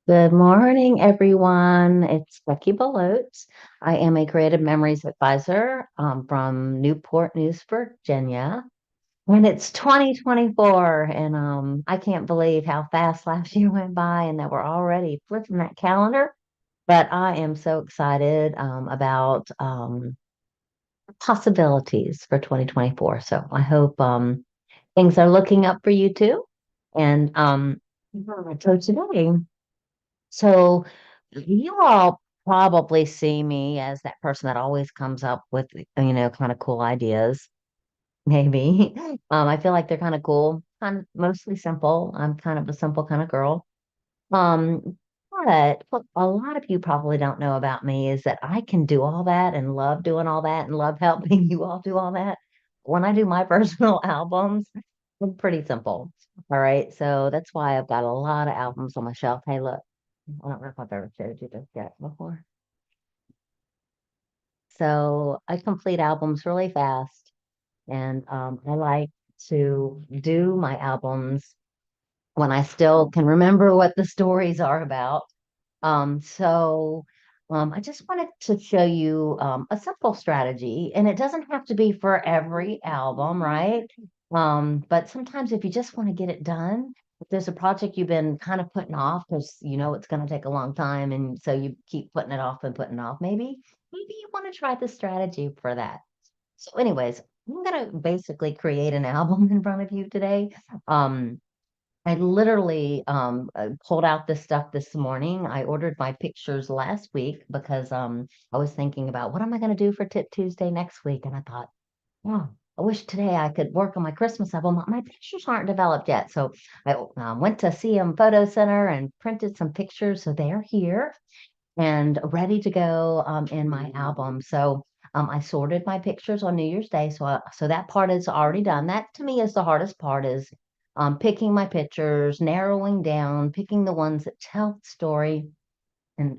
Good morning, everyone. It's Beckie Belote. I am a creative memories advisor from Newport News, Virginia. And it's 2024, and I can't believe how fast last year went by and that we're already flipping that calendar. But I am so excited about possibilities for 2024. So I hope things are looking up for you too. And so today, so you all probably see me as that person that always comes up with, kind of cool ideas, maybe. I feel like they're kind of cool, kind of mostly simple. I'm kind of a simple kind of girl. But what a lot of you probably don't know about me is that I can do all that and love doing all that and love helping you all do all that. When I do my personal albums, I'm pretty simple. All right. So that's why I've got a lot of albums on my shelf. Hey, look. I don't know if I've ever showed you this yet before. So I complete albums really fast, and I like to do my albums when I still can remember what the stories are about. I just wanted to show you a simple strategy, and it doesn't have to be for every album, right? But sometimes if you just want to get it done, if there's a project you've been kind of putting off because you know it's going to take a long time, and so you keep putting it off and putting it off, maybe you want to try the strategy for that. So, anyways, I'm gonna basically create an album in front of you today. Um, I literally pulled out this stuff this morning. I ordered my pictures last week because I was thinking about what am I going to do for Tip Tuesday next week, and I thought, oh, I wish today I could work on my Christmas album. My pictures aren't developed yet, so I went to CM Photo Center and printed some pictures, so they're here and ready to go in my album. So I sorted my pictures on New Year's Day, so that part is already done. That to me is the hardest part is picking my pictures, narrowing down, picking the ones that tell the story, and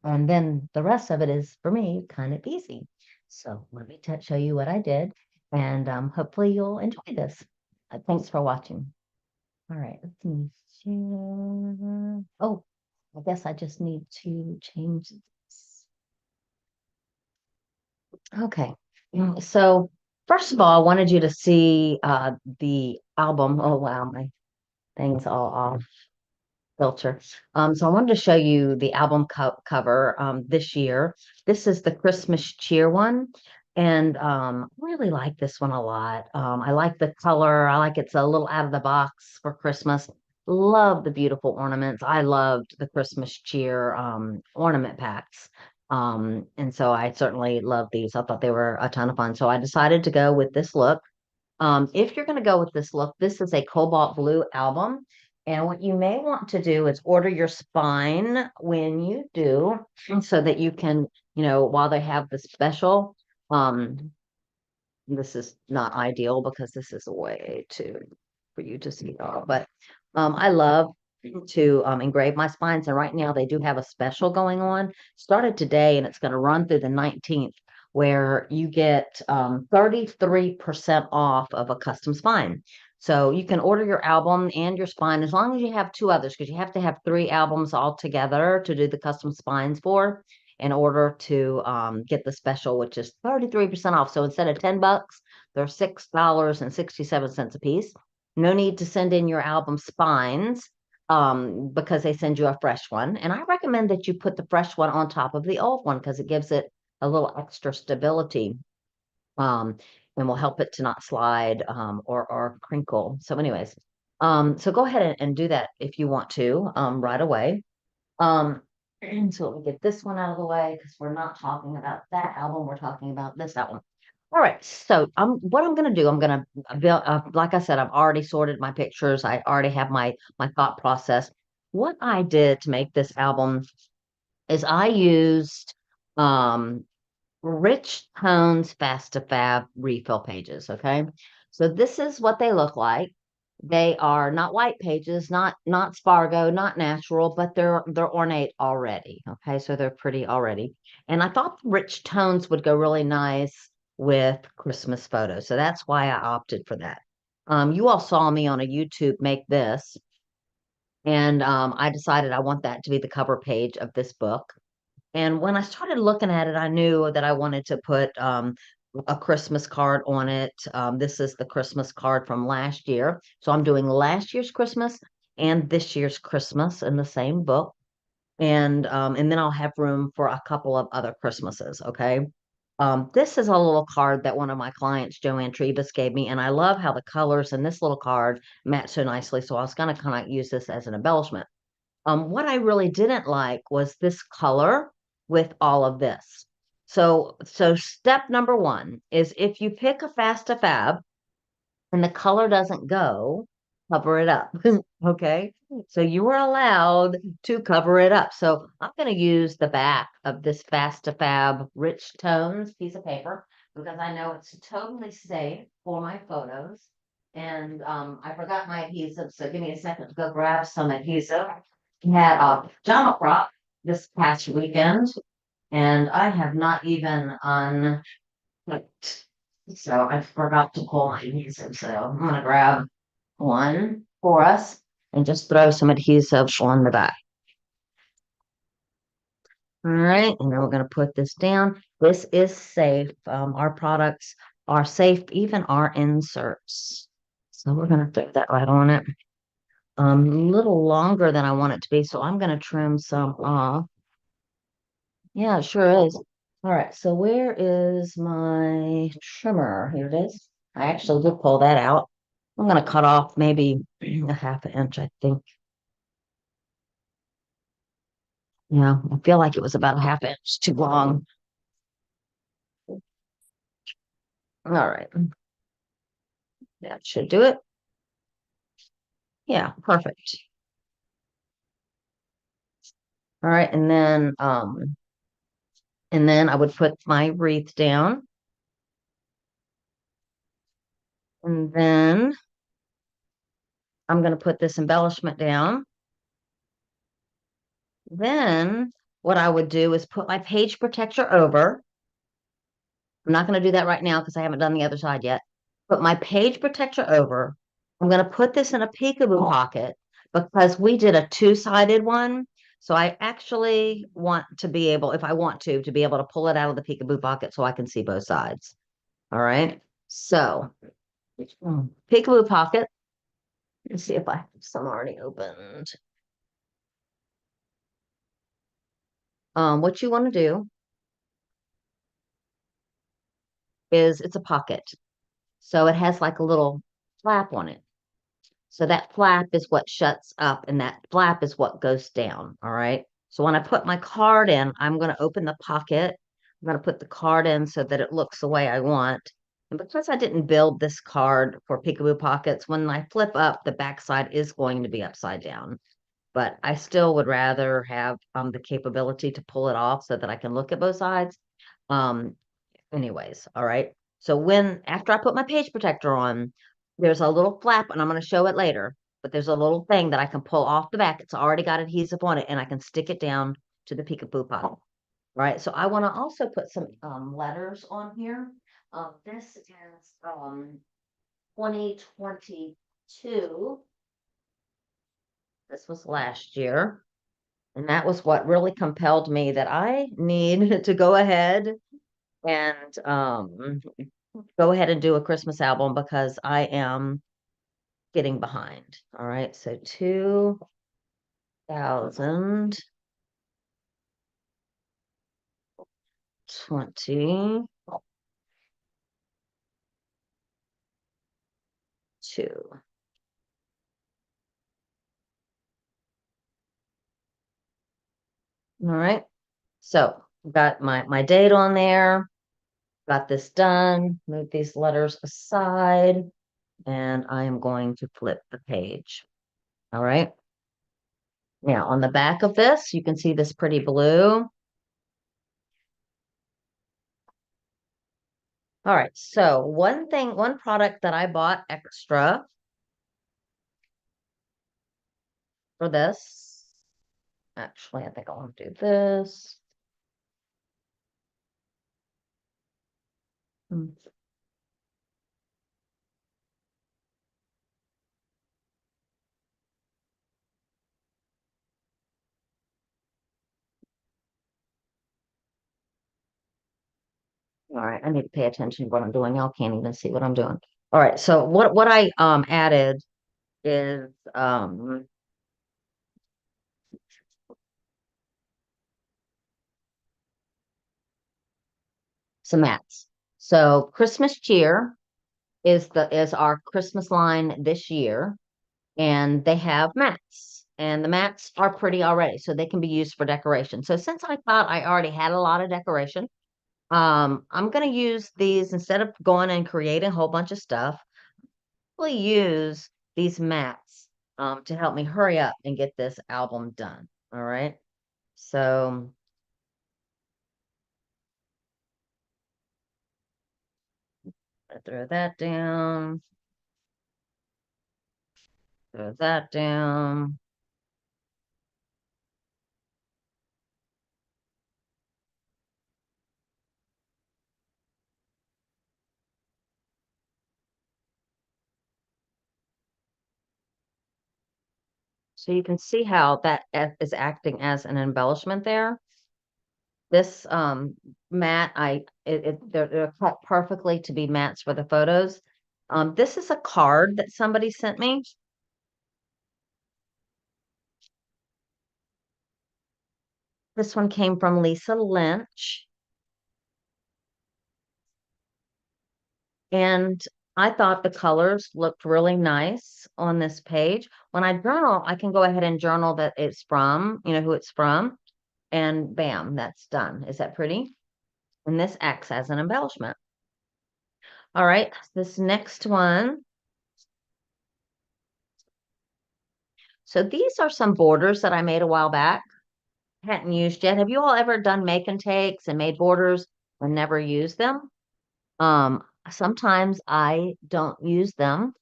then the rest of it is for me kind of easy. So let me show you what I did, and hopefully you'll enjoy this. Thanks for watching. All right, let me share. Oh, I guess I just need to change this. Okay. So first of all, I wanted you to see the album. Oh wow, my thing's all off filter. So I wanted to show you the album cover this year. This is the Christmas cheer one. And I really like this one a lot. I like the color. I like it's a little out of the box for Christmas. Love the beautiful ornaments. I loved the Christmas cheer ornament packs. And so I certainly love these. I thought they were a ton of fun. So I decided to go with this look. If you're going to go with this look, this is a cobalt blue album. And what you may want to do is order your spine when you do, so that you can, while they have the special, um, this is not ideal because this is a way to for you to see it all. But I love to engrave my spines, and right now they do have a special going on. Started today, and it's going to run through the 19th, where you get 33% off of a custom spine. So you can order your album and your spine as long as you have two others, because you have to have three albums all together to do the custom spines for in order to get the special, which is 33% off. So instead of $10, they're $6.67 a piece. No need to send in your album spines because they send you a fresh one. And I recommend that you put the fresh one on top of the old one because it gives it a little extra stability um, and will help it to not slide or crinkle. So, anyways, so go ahead and do that if you want to right away. And so let me get this one out of the way because we're not talking about that album. We're talking about this album. All right. So what I'm going to do, I'm going to build, like I said, I've already sorted my pictures. I already have my thought process. What I did to make this album is I used um, Rich Tones Fast to Fab refill pages. Okay. So this is what they look like. They are not white pages, not Spargo, not natural, but they're ornate already. Okay, so they're pretty already. And I thought the rich tones would go really nice with Christmas photos. So that's why I opted for that. You all saw me on a YouTube make this, And I decided I want that to be the cover page of this book. And when I started looking at it, I knew that I wanted to put a Christmas card on it. This is the Christmas card from last year. So I'm doing last year's Christmas and this year's Christmas in the same book. And then I'll have room for a couple of other Christmases. Okay. This is a little card that one of my clients, Joanne Trebus, gave me, and I love how the colors in this little card match so nicely. So I was going to kind of use this as an embellishment. What I really didn't like was this color with all of this. So step number one is if you pick a Fasta Fab and the color doesn't go, cover it up. Okay. So you are allowed to cover it up. So I'm going to use the back of this Fasta Fab Rich Tones piece of paper because I know it's totally safe for my photos. And I forgot my adhesive, so give me a second to go grab some adhesive. We had a pajama crop this past weekend, and I have not even unhooked. So I forgot to pull my adhesive. So I'm gonna grab one for us and just throw some adhesive on the back. All right, and then we're gonna put this down. This is safe. Our products are safe, even our inserts. So we're gonna throw that right on it. A little longer than I want it to be, so I'm gonna trim some off. Yeah, it sure is. All right, so where is my trimmer? Here it is. I actually did pull that out. I'm going to cut off maybe a half an inch, I think. Yeah, I feel like it was about a half inch too long. All right, that should do it. Yeah, perfect. All right, and then I would put my wreath down, and then I'm going to put this embellishment down. Then what I would do is put my page protector over. I'm not going to do that right now because I haven't done the other side yet. Put my page protector over. I'm going to put this in a peekaboo pocket because we did a two-sided one. So I actually want to be able, if I want to be able to pull it out of the peekaboo pocket so I can see both sides. All right. So peekaboo pocket. Let's see if I have some already opened. What you want to do is it's a pocket. So it has like a little flap on it. So that flap is what shuts up and that flap is what goes down. All right. So when I put my card in, I'm going to open the pocket. I'm going to put the card in so that it looks the way I want. And because I didn't build this card for peekaboo pockets, when I flip up, the backside is going to be upside down. But I still would rather have the capability to pull it off so that I can look at both sides. Um, Anyways, all right. So after I put my page protector on, there's a little flap, and I'm going to show it later, but there's a little thing that I can pull off the back. It's already got adhesive on it, and I can stick it down to the peekaboo pot. Right. So I want to also put some letters on here. This is 2022. This was last year. And that was what really compelled me that I need to go ahead and go ahead and do a Christmas album because I am getting behind. All right, so 2022. All right, so got my date on there, got this done, move these letters aside, and I am going to flip the page. All right. Now on the back of this, you can see this pretty blue. All right, so one product that I bought extra for this, actually, I think I want to do this. Hmm. All right, I need to pay attention to what I'm doing. Y'all can't even see what I'm doing. All right, so what I added is some mats. So Christmas cheer is our Christmas line this year, and they have mats. And the mats are pretty already, so they can be used for decoration. So since I thought I already had a lot of decoration, I'm gonna use these instead of going and creating a whole bunch of stuff. Really use these mats to help me hurry up and get this album done. All right. So I throw that down, throw that down. So you can see how that is acting as an embellishment there. This mat, they're cut perfectly to be mats for the photos. This is a card that somebody sent me. This one came from Lisa Lynch. And I thought the colors looked really nice on this page. When I journal, I can go ahead and journal that it's from, who it's from, and bam, that's done. Is that pretty? And this acts as an embellishment. All right, this next one. So these are some borders that I made a while back. Hadn't used yet. Have you all ever done make and takes and made borders and never used them? Sometimes I don't use them.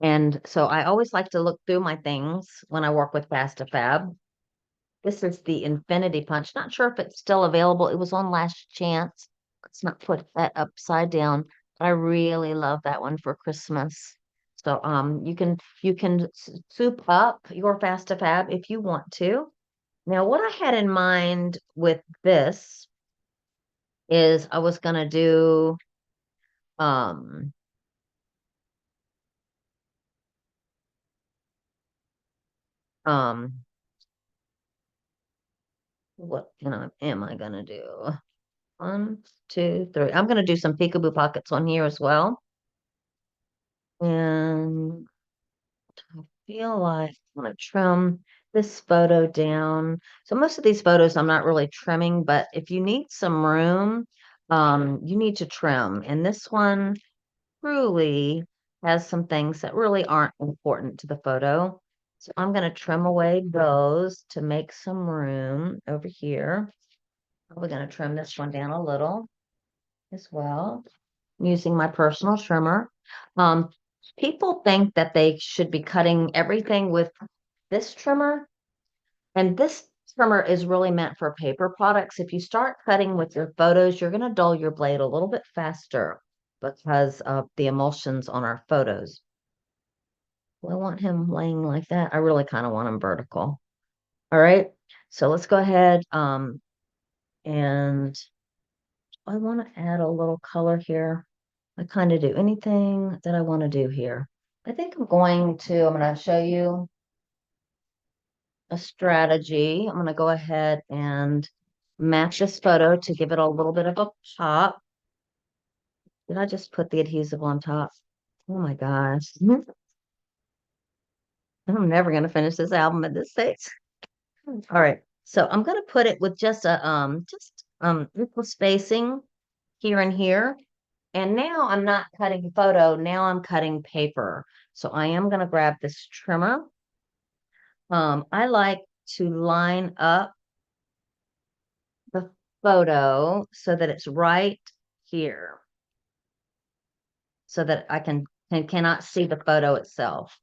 And so I always like to look through my things when I work with Fab. This is the Infinity Punch. Not sure if it's still available. It was on Last Chance. Let's not put that upside down. I really love that one for Christmas. So you can soup up your Fab if you want to. Now, what I had in mind with this is I was gonna do um um what am I gonna do? One, two, three. I'm gonna do some peekaboo pockets on here as well. And I feel like I'm gonna trim this photo down. So most of these photos I'm not really trimming, but if you need some room, you need to trim. And this one truly has some things that really aren't important to the photo. So I'm gonna trim away those to make some room over here. We're gonna trim this one down a little as well, using my personal trimmer. Um, People think that they should be cutting everything with this trimmer, and this trimmer is really meant for paper products. If you start cutting with your photos, you're going to dull your blade a little bit faster because of the emulsions on our photos. Do I want him laying like that? I really kind of want him vertical. All right, so let's go ahead and I want to add a little color here. I kind of do anything that I want to do here. I'm going to show you a strategy. I'm going to go ahead and match this photo to give it a little bit of a pop. Did I just put the adhesive on top? Oh my gosh. I'm never going to finish this album at this stage. All right. So I'm going to put it with just equal spacing here and here. And now I'm not cutting photo, now I'm cutting paper. So I am going to grab this trimmer. I like to line up the photo so that it's right here, so that cannot see the photo itself.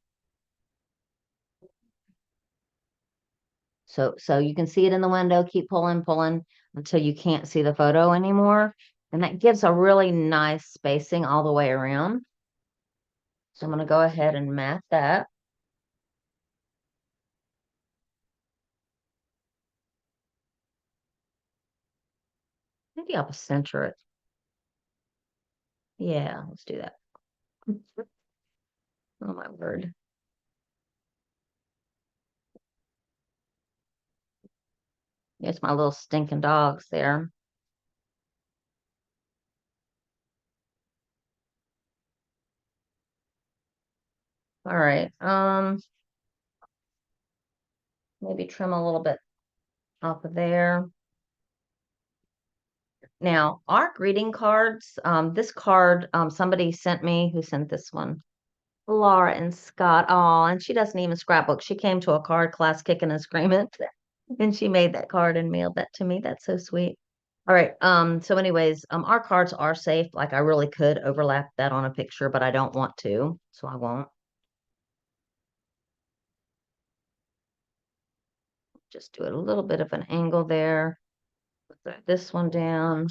So you can see it in the window, keep pulling until you can't see the photo anymore. And that gives a really nice spacing all the way around. So I'm going to go ahead and mat that. Maybe I'll center it. Yeah, let's do that. Oh my word. There's my little stinking dogs there. All right. Maybe trim a little bit off of there. Now, our greeting cards, this card, somebody sent me. Who sent this one? Laura and Scott. Oh, and she doesn't even scrapbook. She came to a card class kicking and screaming, and she made that card and mailed that to me. That's so sweet. All right. So anyways, our cards are safe. Like I really could overlap that on a picture, but I don't want to, so I won't. Just do it a little bit of an angle there. Put this one down.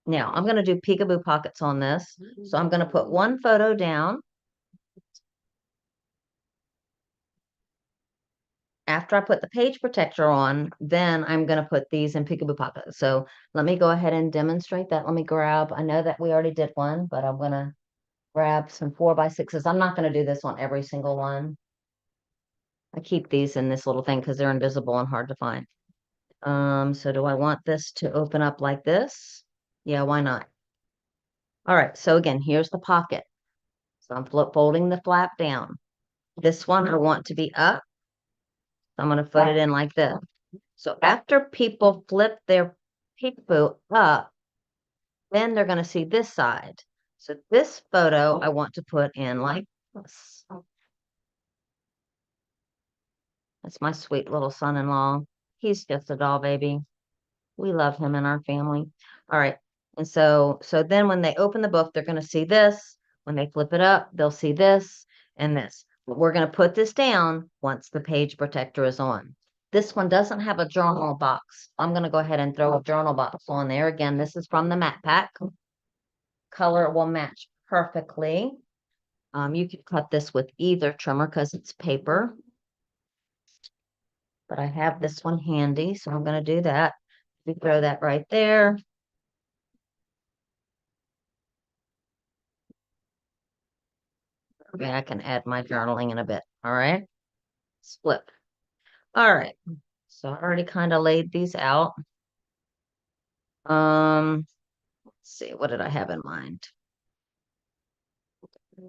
Now I'm going to do peekaboo pockets on this. So I'm going to put one photo down. After I put the page protector on, then I'm going to put these in peekaboo pockets. So let me go ahead and demonstrate that. Let me grab, I know that we already did one, but I'm going to grab some 4x6s. I'm not going to do this on every single one. I keep these in this little thing because they're invisible and hard to find. So do I want this to open up like this? Yeah, why not? All right, so again, here's the pocket. So I'm folding the flap down. This one I want to be up. So I'm going to put it in like this. So after people flip their peekaboo up, then they're going to see this side. So this photo I want to put in like this. That's my sweet little son-in-law. He's just a doll baby. We love him in our family. All right. And so then when they open the book, they're going to see this. When they flip it up, they'll see this and this. But we're going to put this down once the page protector is on. This one doesn't have a journal box. I'm going to go ahead and throw a journal box on there. Again, this is from the matte pack. Color will match perfectly. You could cut this with either trimmer because it's paper. But I have this one handy, so I'm going to do that. We throw that right there. Okay, I can add my journaling in a bit. All right. Split. All right. So I already kind of laid these out. Let's see, what did I have in mind?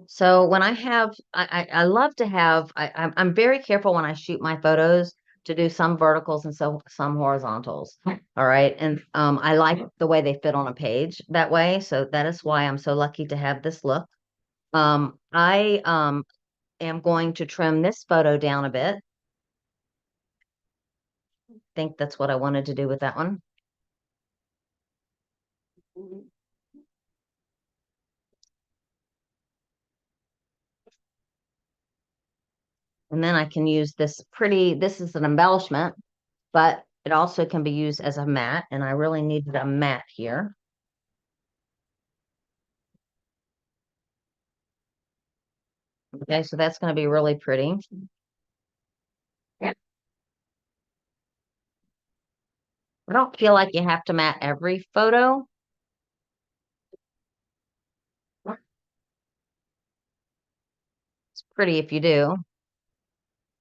So when I have, I love to have, I'm very careful when I shoot my photos to do some verticals and some horizontals. All right. And I like the way they fit on a page that way. So that is why I'm so lucky to have this look. I am going to trim this photo down a bit. Think that's what I wanted to do with that one. And then I can use this this is an embellishment, but it also can be used as a mat. And I really needed a mat here. Okay, so that's going to be really pretty. I don't feel like you have to mat every photo. It's pretty if you do,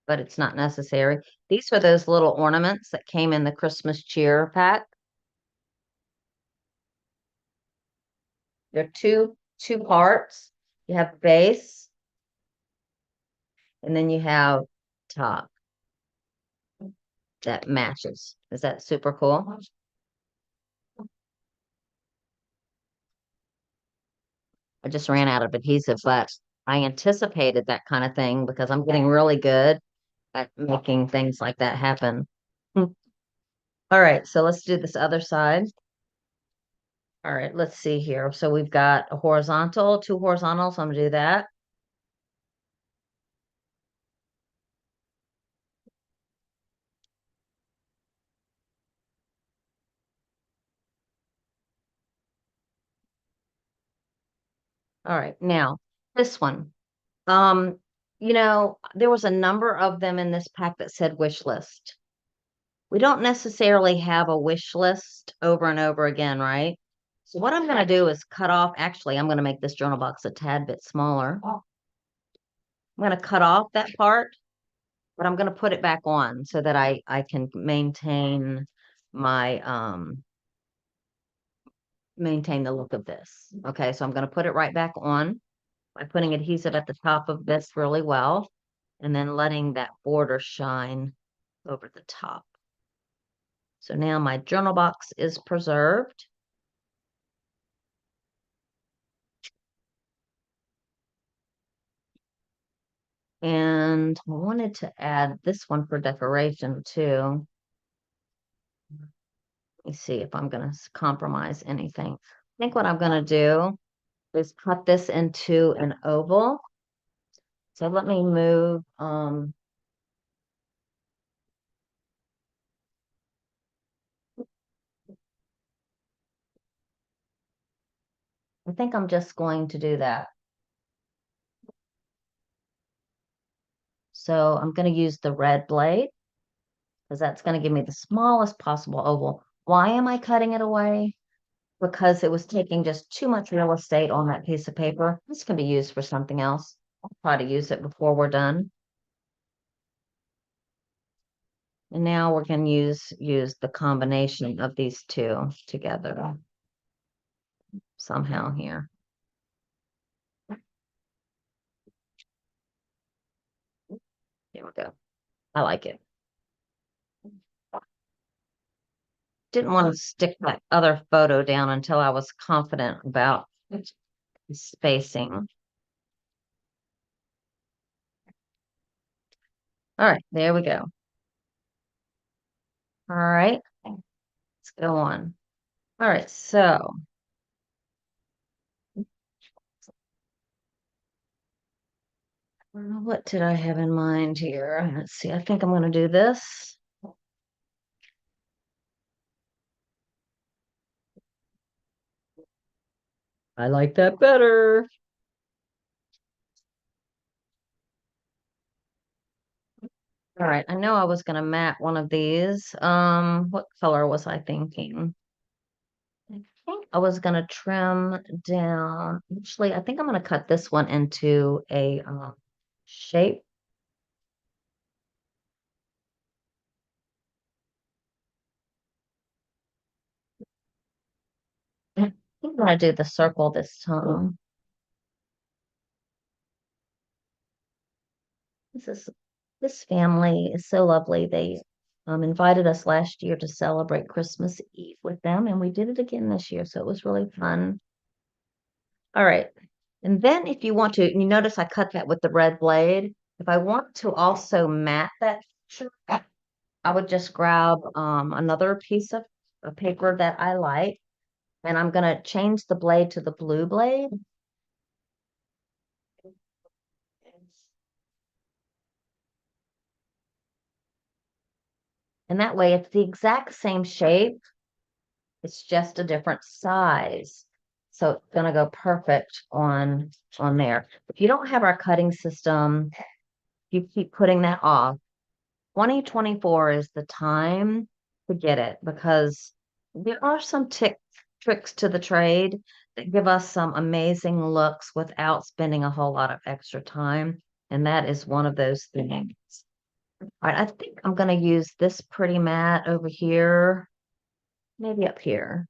but it's not necessary. These are those little ornaments that came in the Christmas cheer pack. They're two parts. You have base, and then you have top that matches. Is that super cool? I just ran out of adhesive, but I anticipated that kind of thing because I'm getting really good at making things like that happen. All right, so let's do this other side. All right, let's see here. So we've got a horizontal, two horizontals. I'm gonna do that. All right, now this one. Um, there was a number of them in this pack that said wish list. We don't necessarily have a wish list over and over again, right? So what I'm going to do is cut off, actually, I'm going to make this journal box a tad bit smaller. I'm going to cut off that part, but I'm going to put it back on so that I can my, maintain the look of this. Okay, so I'm going to put it right back on by putting adhesive at the top of this really well, and then letting that border shine over the top. So now my journal box is preserved. And I wanted to add this one for decoration too. Let me see if I'm going to compromise anything. I think what I'm going to do is cut this into an oval. So let me move, I think I'm just going to do that. So I'm going to use the red blade because that's going to give me the smallest possible oval. Why am I cutting it away? Because it was taking just too much real estate on that piece of paper. This can be used for something else. I'll try to use it before we're done. And now we're going to use the combination of these two together somehow here. Here we go. I like it. Didn't want to stick that other photo down until I was confident about spacing. All right, there we go. All right, let's go on. All right, so what did I have in mind here? Let's see, I think I'm going to do this. I like that better. All right, I know I was going to mat one of these. What color was I thinking? I think I was going to trim down. Actually, I think I'm going to cut this one into a shape. I think I'm going to do the circle this time. This family is so lovely. They invited us last year to celebrate Christmas Eve with them, and we did it again this year, so it was really fun. All right. And then if you want to, you notice I cut that with the red blade. If I want to also mat that picture, I would just grab another piece of paper that I like, and I'm going to change the blade to the blue blade. And that way it's the exact same shape. It's just a different size. So it's going to go perfect on there. If you don't have our cutting system, you keep putting that off. 2024 is the time to get it because there are some tricks to the trade that give us some amazing looks without spending a whole lot of extra time. And that is one of those things. All right, I think I'm going to use this pretty mat over here, maybe up here.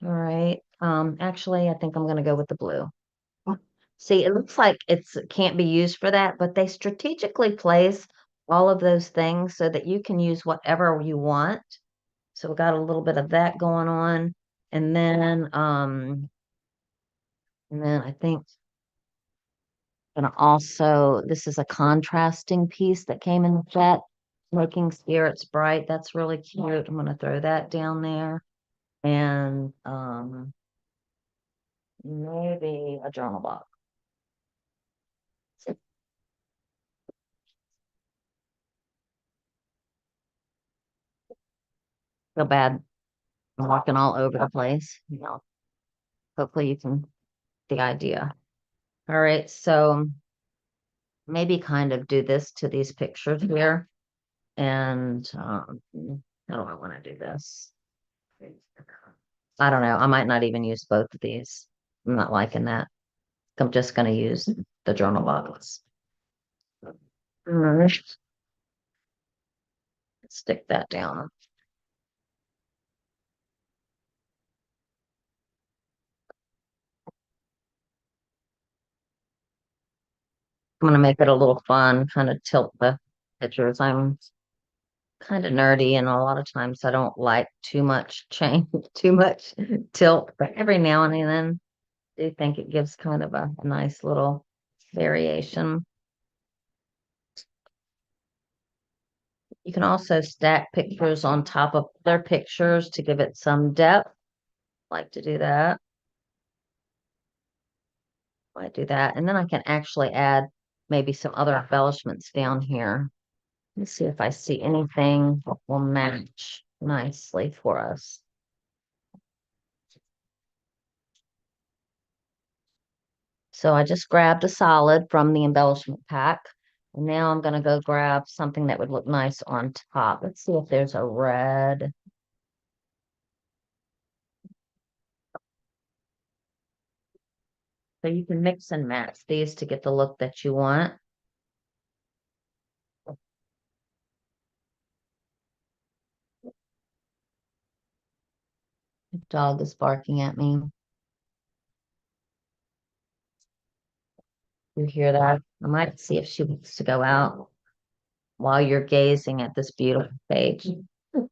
All right. Actually, I think I'm going to go with the blue. See, it looks like it's can't be used for that, but they strategically place all of those things so that you can use whatever you want. So we got a little bit of that going on. And then I think gonna also this is a contrasting piece that came in the set, making spirits bright. That's really cute. I'm gonna throw that down there. And maybe a journal box. Feel bad. I'm walking all over the place. Hopefully you can the idea. All right, so maybe kind of do this to these pictures here. And How do I want to do this? I don't know. I might not even use both of these. I'm not liking that. I'm just going to use the journal bottles. Mm, Stick that down. I'm going to make it a little fun, kind of tilt the pictures. I'm kind of nerdy, and a lot of times I don't like too much change, too much tilt, but every now and then I do think it gives kind of a nice little variation. You can also stack pictures on top of their pictures to give it some depth. Like to do that. I do that. And then I can actually add maybe some other embellishments down here. Let's see if I see anything that will match nicely for us. So I just grabbed a solid from the embellishment pack. And now I'm going to go grab something that would look nice on top. Let's see if there's a red. So you can mix and match these to get the look that you want. The dog is barking at me. You hear that? I might see if she wants to go out while you're gazing at this beautiful page. All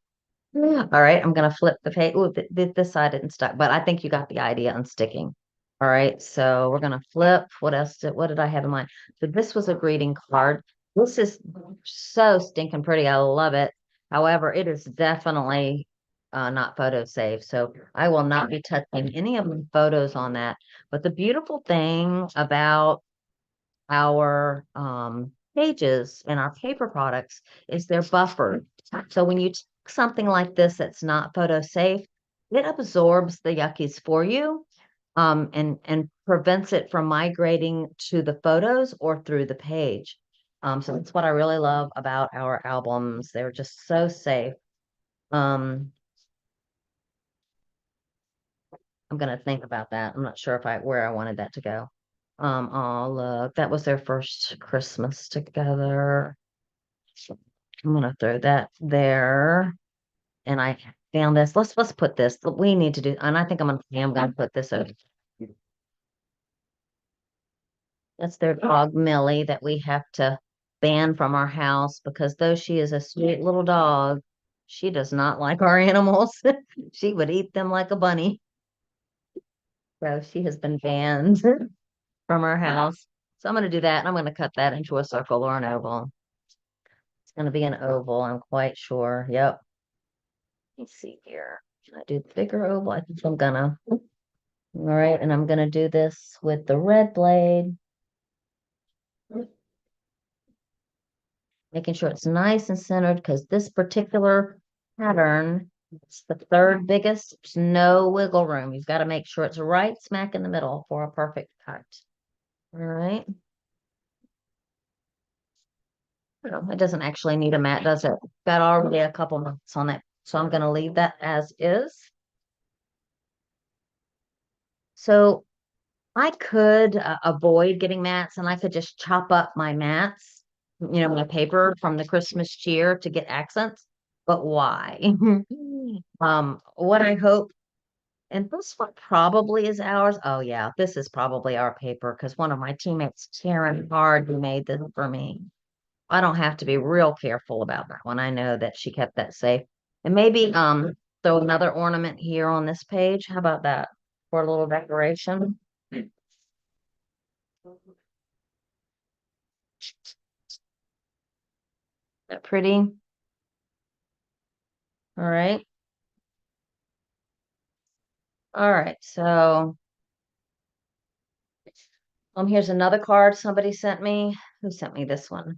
right, I'm gonna flip the page. Oh, this side didn't stuck, but I think you got the idea on sticking. All right, so we're gonna flip. What did I have in mind? So this was a greeting card. This is so stinking pretty. I love it. However, it is definitely not photo safe. So I will not be touching any of the photos on that. But the beautiful thing about our pages and our paper products is they're buffered. So when you take something like this that's not photo safe, it absorbs the yuckies for you, and prevents it from migrating to the photos or through the page. So that's what I really love about our albums. They're just so safe. Um, I'm gonna think about that. I'm not sure if I where I wanted that to go. Oh look, that was their first Christmas together. I'm gonna throw that there. And I found this. Let's put this. We need to do, and I think I'm gonna put this over. That's their dog Millie that we have to ban from our house because though she is a sweet little dog, she does not like our animals. She would eat them like a bunny. So she has been banned from our house. So I'm gonna do that, and I'm gonna cut that into a circle or an oval. It's gonna be an oval, I'm quite sure. Yep. Let me see here. Can I do the bigger oval? I think I'm gonna. All right, and I'm gonna do this with the red blade, making sure it's nice and centered because this particular pattern, it's the third biggest. There's no wiggle room. You've got to make sure it's right smack in the middle for a perfect cut. All right. Well, it doesn't actually need a mat, does it? Got already a couple mats on that. So I'm gonna leave that as is. So I could avoid getting mats and I could just chop up my mats, my paper from the Christmas cheer to get accents. But why? What I hope, and this one probably is ours. Oh, yeah, this is probably our paper because one of my teammates, Karen Hard, who made this for me. I don't have to be real careful about that one. I know that she kept that safe. And maybe throw another ornament here on this page. How about that for a little decoration? That pretty? All right. All right. So here's another card somebody sent me. Who sent me this one?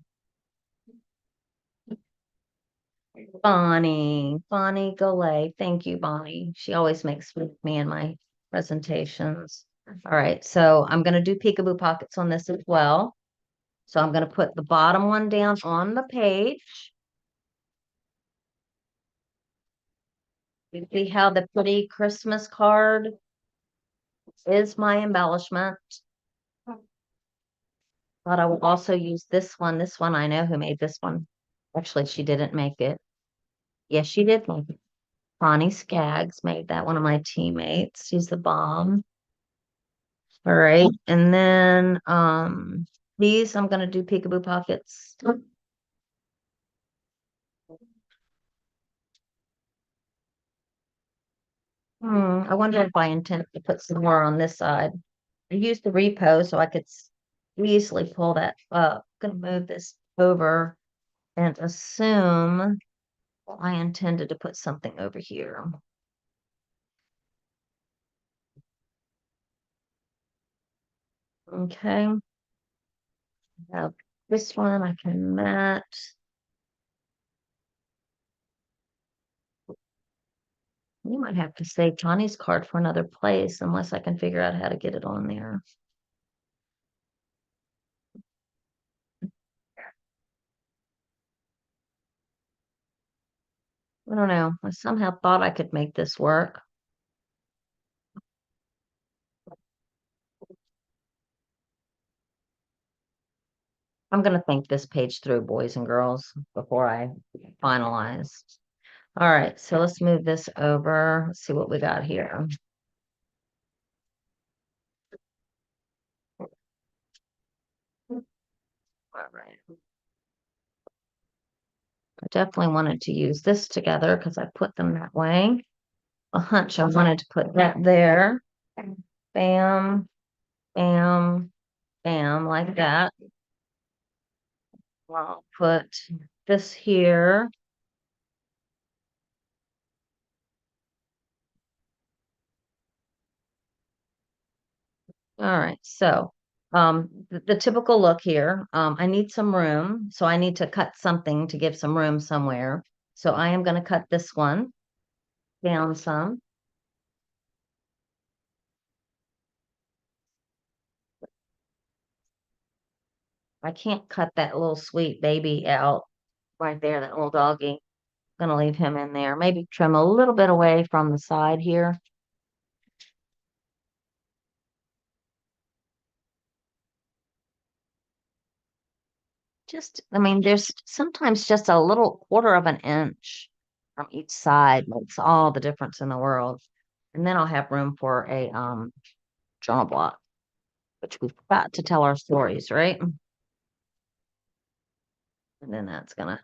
Bonnie Golay. Thank you, Bonnie. She always makes me in my presentations. All right. So I'm going to do peekaboo pockets on this as well. So I'm going to put the bottom one down on the page. You see how the pretty Christmas card is my embellishment. But I will also use this one. This one, I know who made this one. Actually, she didn't make it. Yes, she did make it. Connie Skaggs made that, one of my teammates. She's the bomb. All right. And then these I'm gonna do peekaboo pockets. I wonder if I intend to put some more on this side. I used the repo so I could easily pull that up. Gonna move this over and assume I intended to put something over here. Okay. Have this one I can mat. You might have to save Johnny's card for another place unless I can figure out how to get it on there. I don't know. I somehow thought I could make this work. I'm going to think this page through, boys and girls, before I finalize. All right, so let's move this over. Let's see what we got here. All right. I definitely wanted to use this together because I put them that way. A hunch I wanted to put that there. Bam, bam, bam, like that. I'll put this here. All right, so the typical look here, I need some room, so I need to cut something to give some room somewhere. So I am going to cut this one down some. I can't cut that little sweet baby out right there, that little doggy. I'm going to leave him in there. Maybe trim a little bit away from the side here. Just, I mean, there's sometimes just a little quarter of an inch from each side makes all the difference in the world. And then I'll have room for a journal block, which we've got to tell our stories, right? And then that's gonna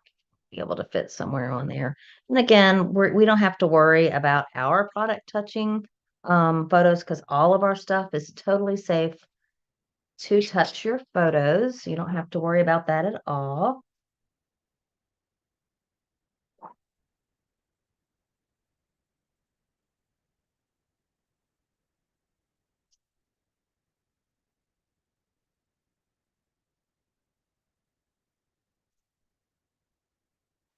be able to fit somewhere on there. And again, we don't have to worry about our product touching photos because all of our stuff is totally safe to touch your photos. You don't have to worry about that at all.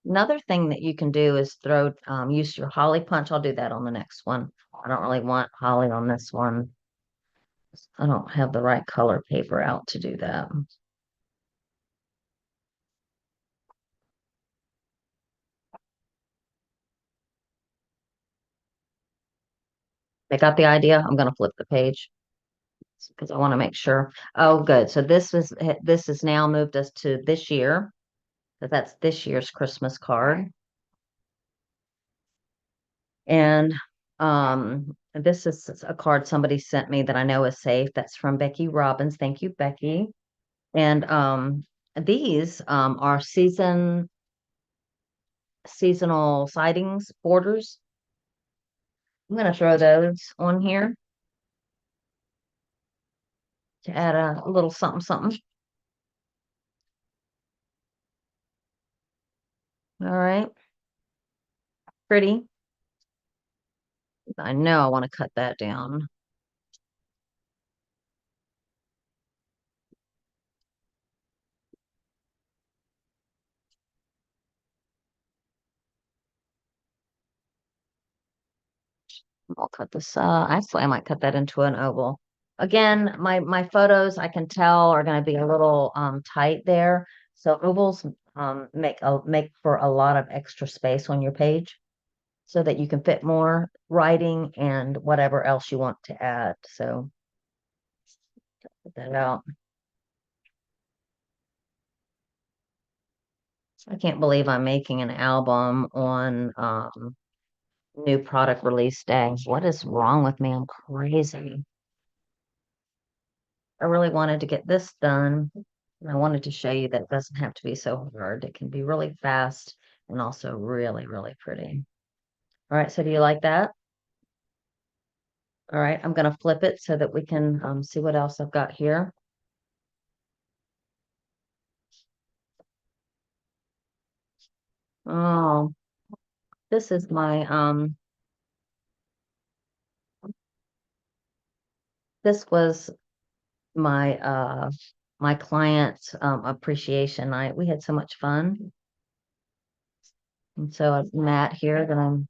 Another thing that you can do is use your holly punch. I'll do that on the next one. I don't really want holly on this one. I don't have the right color paper out to do that. They got the idea. I'm going to flip the page because I want to make sure. Oh, good. So this has now moved us to this year. So that's this year's Christmas card. And this is a card somebody sent me that I know is safe. That's from Becky Robbins. Thank you, Becky. And these are seasonal sightings borders. I'm going to throw those on here to add a little something something. All right. Pretty. I know I want to cut that down. I'll cut this, actually, I might cut that into an oval. Again, my photos I can tell are going to be a little tight there. So ovals make for a lot of extra space on your page. so that you can fit more writing and whatever else you want to add. So put that out. I can't believe I'm making an album on new product release day. What is wrong with me? I'm crazy. I really wanted to get this done. And I wanted to show you that it doesn't have to be so hard. It can be really fast and also really, really pretty. All right, so do you like that? All right, I'm going to flip it so that we can see what else I've got here. Oh, this is this was my my client appreciation night. We had so much fun. And so I've Matt here that I'm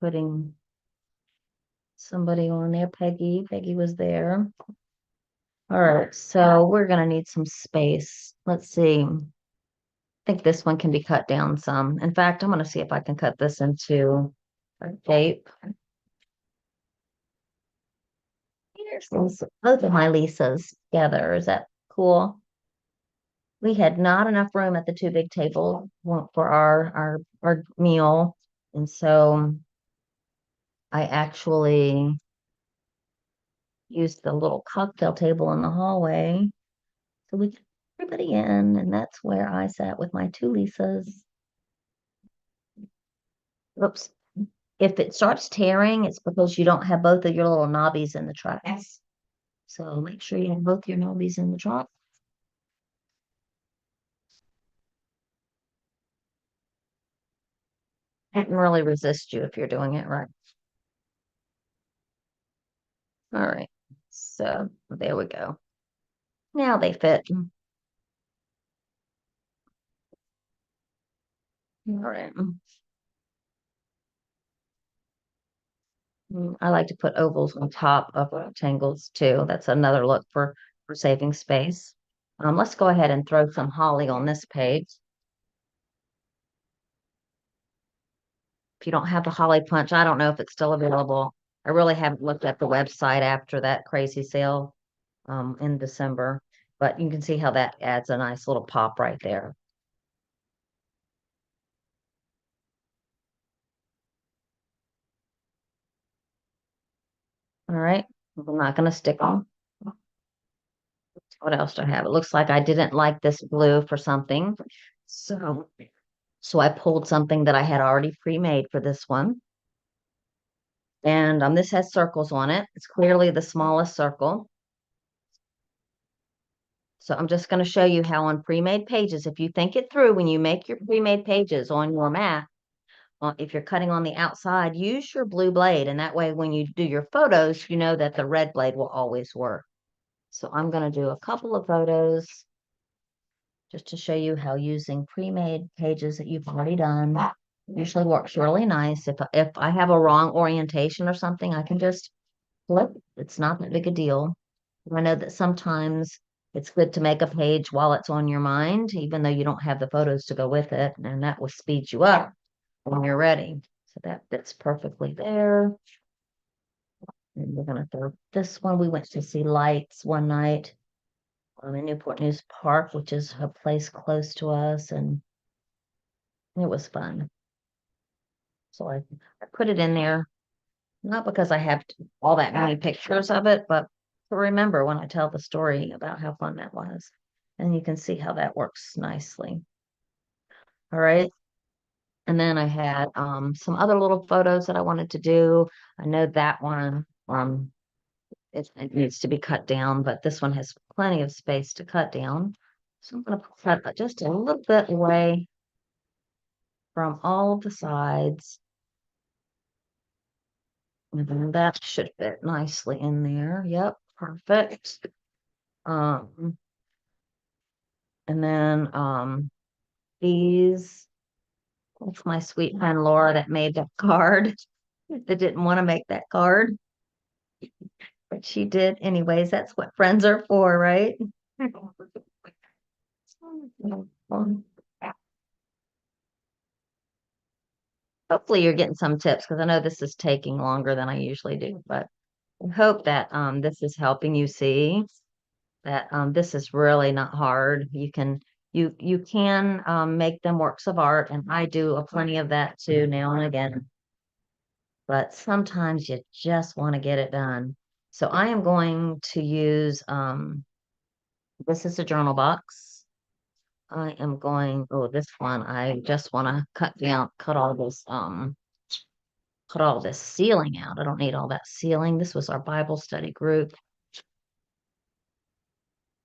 putting somebody on there. Peggy. Peggy was there. All right, so we're gonna need some space. Let's see. I think this one can be cut down some. In fact, I'm gonna see if I can cut this into a tape. Here's both of my Lisas together. Is that cool? We had not enough room at the two big tables for our meal, and so I actually used the little cocktail table in the hallway so we could get everybody in, and that's where I sat with my two Lisas. Oops. If it starts tearing, it's because you don't have both of your little knobbies in the tracks. So make sure you have both your knobbies in the truck. I can really resist you if you're doing it right. All right. So there we go. Now they fit. All right. I like to put ovals on top of rectangles too. That's another look for saving space. Let's go ahead and throw some holly on this page. If you don't have the holly punch, I don't know if it's still available. I really haven't looked at the website after that crazy sale in December, but you can see how that adds a nice little pop right there. All right. I'm not going to stick them. What else do I have? It looks like I didn't like this blue for something. So, so I pulled something that I had already pre-made for this one. And this has circles on it. It's clearly the smallest circle. So I'm just going to show you how on pre-made pages, if you think it through when you make your pre-made pages on your mat, if you're cutting on the outside, use your blue blade. And that way, when you do your photos, you know that the red blade will always work. So I'm going to do a couple of photos just to show you how using pre-made pages that you've already done usually works really nice. If I have a wrong orientation or something, I can just flip. It's not that big a deal. I know that sometimes it's good to make a page while it's on your mind, even though you don't have the photos to go with it, and that will speed you up when you're ready. So that fits perfectly there. And we're gonna throw this one. We went to see lights one night in Newport News Park, which is a place close to us, and it was fun. So I put it in there, not because I have all that many pictures of it, but to remember when I tell the story about how fun that was. And you can see how that works nicely. All right. And then I had some other little photos that I wanted to do. I know that one it needs to be cut down, but this one has plenty of space to cut down. So I'm going to cut just a little bit away from all of the sides. And then that should fit nicely in there. Yep, perfect. Um, and then these, that's my sweet friend Laura that made that card that didn't want to make that card, but she did anyways. That's what friends are for, right? hopefully you're getting some tips because I know this is taking longer than I usually do, but I hope that this is helping you see that this is really not hard. You can make them works of art, and I do a plenty of that too now and again. But sometimes you just want to get it done. So I am going to use this is a journal box. I am going, oh, this one, I just want to cut all this ceiling out. I don't need all that ceiling. This was our Bible study group.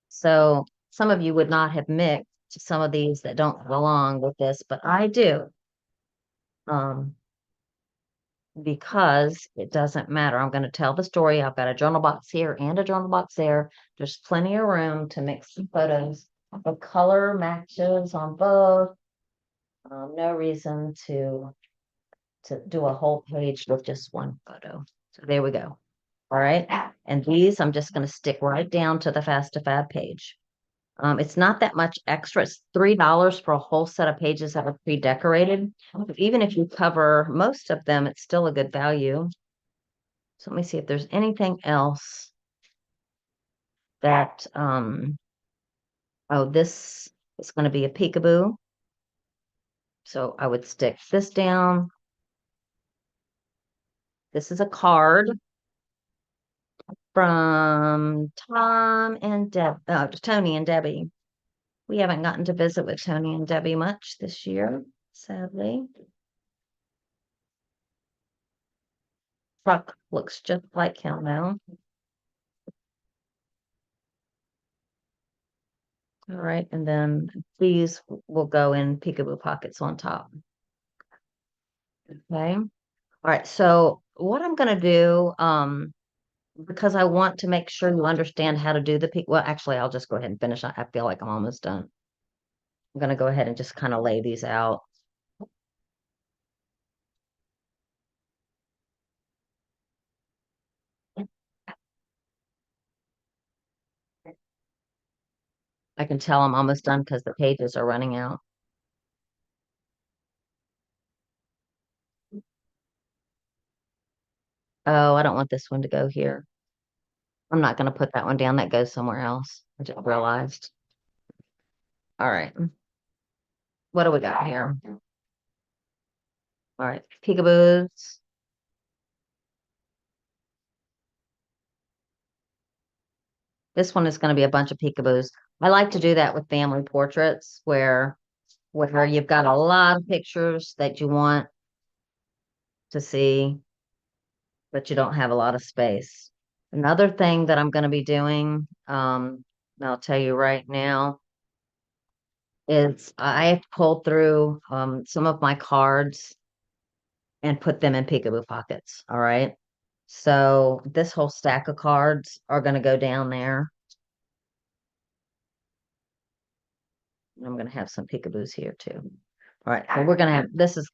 So some of you would not have mixed some of these that don't belong with this, but I do. Um, because it doesn't matter. I'm going to tell the story. I've got a journal box here and a journal box there. There's plenty of room to mix some photos. The color matches on both. No reason to do a whole page with just one photo. So there we go. All right. And these I'm just going to stick right down to the Fast to Fab page. It's not that much extra. It's $3 for a whole set of pages that are pre-decorated. Even if you cover most of them, it's still a good value. So let me see if there's anything else that, oh, this is going to be a peekaboo. So I would stick this down. This is a card from Tony and Debbie. We haven't gotten to visit with Tony and Debbie much this year, sadly. Truck looks just like him now. All right, and then these will go in peekaboo pockets on top. Okay. All right, so what I'm gonna do, because I want to make sure you understand how to do the peek. Well, actually, I'll just go ahead and finish. I feel like I'm almost done. I'm gonna go ahead and just kind of lay these out. I can tell I'm almost done because the pages are running out. Oh, I don't want this one to go here. I'm not gonna put that one down. That goes somewhere else. I just realized. All right. What do we got here? All right, peekaboos. This one is going to be a bunch of peekaboos. I like to do that with family portraits where you've got a lot of pictures that you want to see, but you don't have a lot of space. Another thing that I'm going to be doing, I'll tell you right now, is I pulled through some of my cards and put them in peekaboo pockets. All right. So this whole stack of cards are going to go down there. I'm going to have some peekaboos here too. All right, so we're going to have this is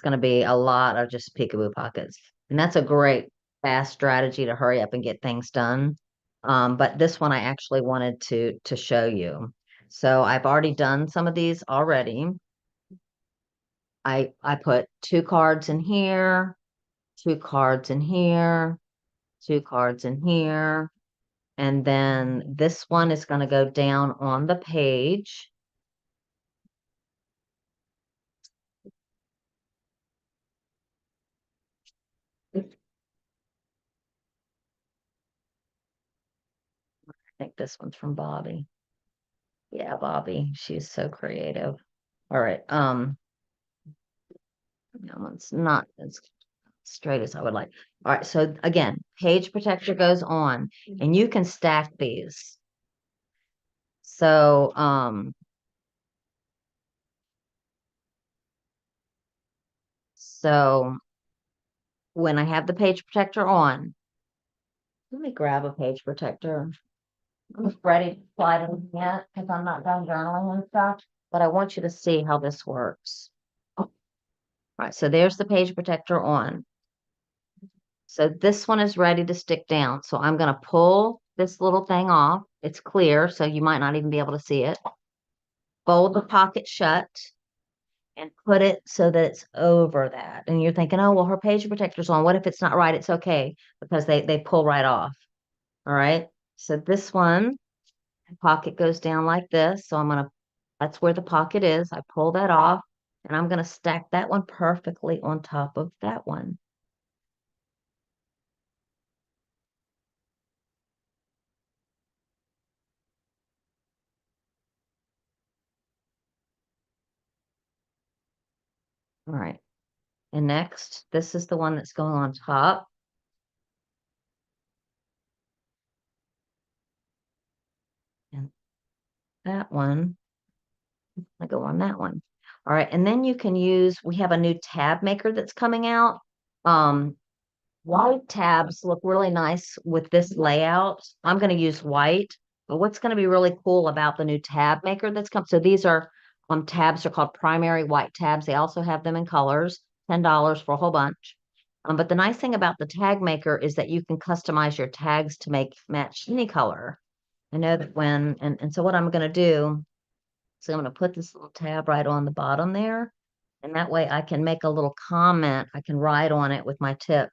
going to be a lot of just peekaboo pockets. And that's a great fast strategy to hurry up and get things done. But this one I actually wanted to show you. So I've already done some of these already. I put two cards in here, two cards in here, two cards in here, and then this one is going to go down on the page. I think this one's from Bobby. Yeah, Bobby. She's so creative. All right. That one's not as straight as I would like. All right. So again, page protector goes on and you can stack these. So, so when I have the page protector on, let me grab a page protector. I'm ready to slide in yet because I'm not done journaling and stuff, but I want you to see how this works. All right. So there's the page protector on. So this one is ready to stick down. So I'm going to pull this little thing off. It's clear, so you might not even be able to see it. Fold the pocket shut. and put it so that it's over that. And you're thinking, oh, well, her page protector's on. What if it's not right? It's okay because they pull right off. All right. So this one, pocket goes down like this. So that's where the pocket is. I pull that off and I'm gonna stack that one perfectly on top of that one. All right. And next, this is the one that's going on top. And that one, I go on that one. All right. And then you can use, we have a new tab maker that's coming out. Um, White tabs look really nice with this layout. I'm going to use white. But what's going to be really cool about the new tab maker that's come? So these are tabs are called primary white tabs. They also have them in colors, $10 for a whole bunch. But the nice thing about the tag maker is that you can customize your tags to make match any color. I know that and so what I'm going to do, so I'm going to put this little tab right on the bottom there. And that way I can make a little comment. I can write on it with my tip,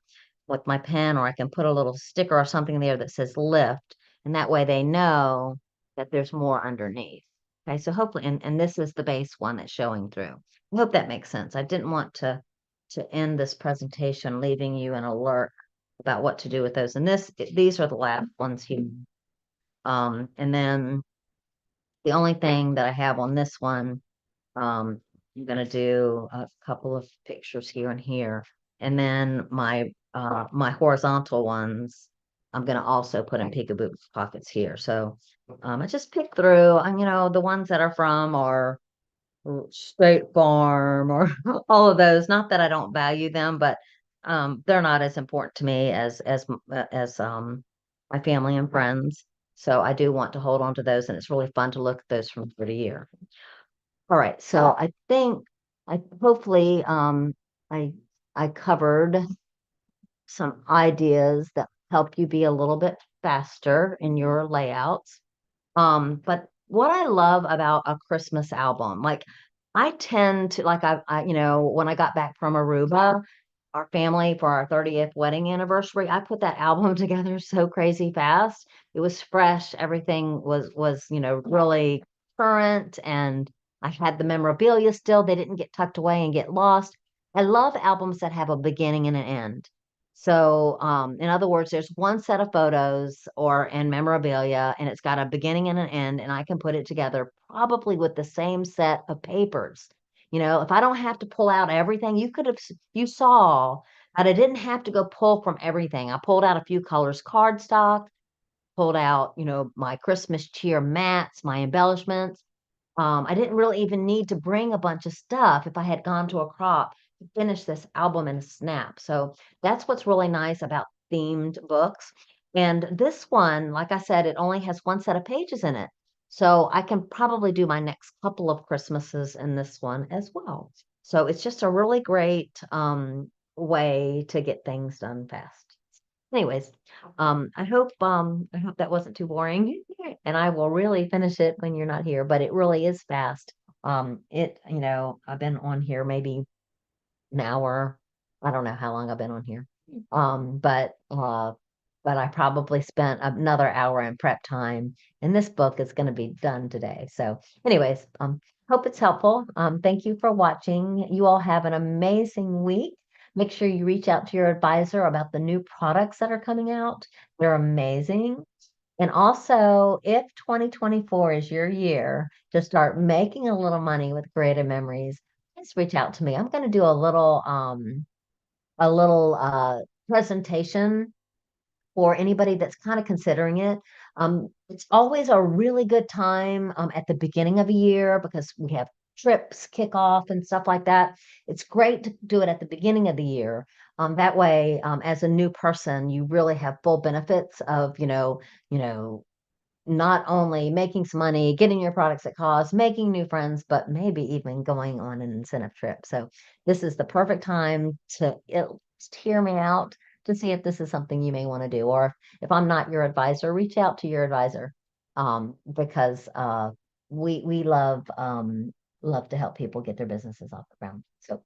with my pen, or I can put a little sticker or something there that says lift. And that way they know that there's more underneath. Okay, so hopefully, and this is the base one that's showing through. I hope that makes sense. I didn't want to end this presentation leaving you an alert about what to do with those. And these are the last ones here. And then the only thing that I have on this one, I'm gonna do a couple of pictures here and here. And then my horizontal ones, I'm gonna also put in peekaboo pockets here. So I just pick through, and the ones that are from are State Farm or all of those. Not that I don't value them, but they're not as important to me as my family and friends. So I do want to hold on to those, and it's really fun to look at those from year to year. All right, so I think I hopefully I I covered some ideas that help you be a little bit faster in your layouts. But what I love about a Christmas album, like I tend to like when I got back from Aruba, our family for our 30th wedding anniversary, I put that album together so crazy fast. It was fresh, everything was really current, and I had the memorabilia still. They didn't get tucked away and get lost. I love albums that have a beginning and an end. So, in other words, there's one set of photos or and memorabilia, and it's got a beginning and an end, and I can put it together probably with the same set of papers. If I don't have to pull out everything, you saw that I didn't have to go pull from everything. I pulled out a few colors cardstock, pulled out, my Christmas cheer mats, my embellishments. I didn't really even need to bring a bunch of stuff if I had gone to a crop to finish this album in a snap. So that's what's really nice about themed books. And this one, like I said, it only has one set of pages in it. So I can probably do my next couple of Christmases in this one as well. So it's just a really great way to get things done fast. Anyways, I hope that wasn't too boring, and I will really finish it when you're not here, but it really is fast. I've been on here maybe an hour. I don't know how long I've been on here. But I probably spent another hour in prep time, and this book is going to be done today. So, anyways, hope it's helpful. Thank you for watching. You all have an amazing week. Make sure you reach out to your advisor about the new products that are coming out. They're amazing. And also, if 2024 is your year to start making a little money with creative memories, just reach out to me. I'm going to do a little presentation for anybody that's kind of considering it. It's always a really good time at the beginning of a year because we have trips kick off and stuff like that. It's great to do it at the beginning of the year. That way, as a new person, you really have full benefits of, not only making some money, getting your products at cost, making new friends, but maybe even going on an incentive trip. So this is the perfect time to at least hear me out to see if this is something you may want to do. Or if I'm not your advisor, reach out to your advisor because we love love to help people get their businesses off the ground. So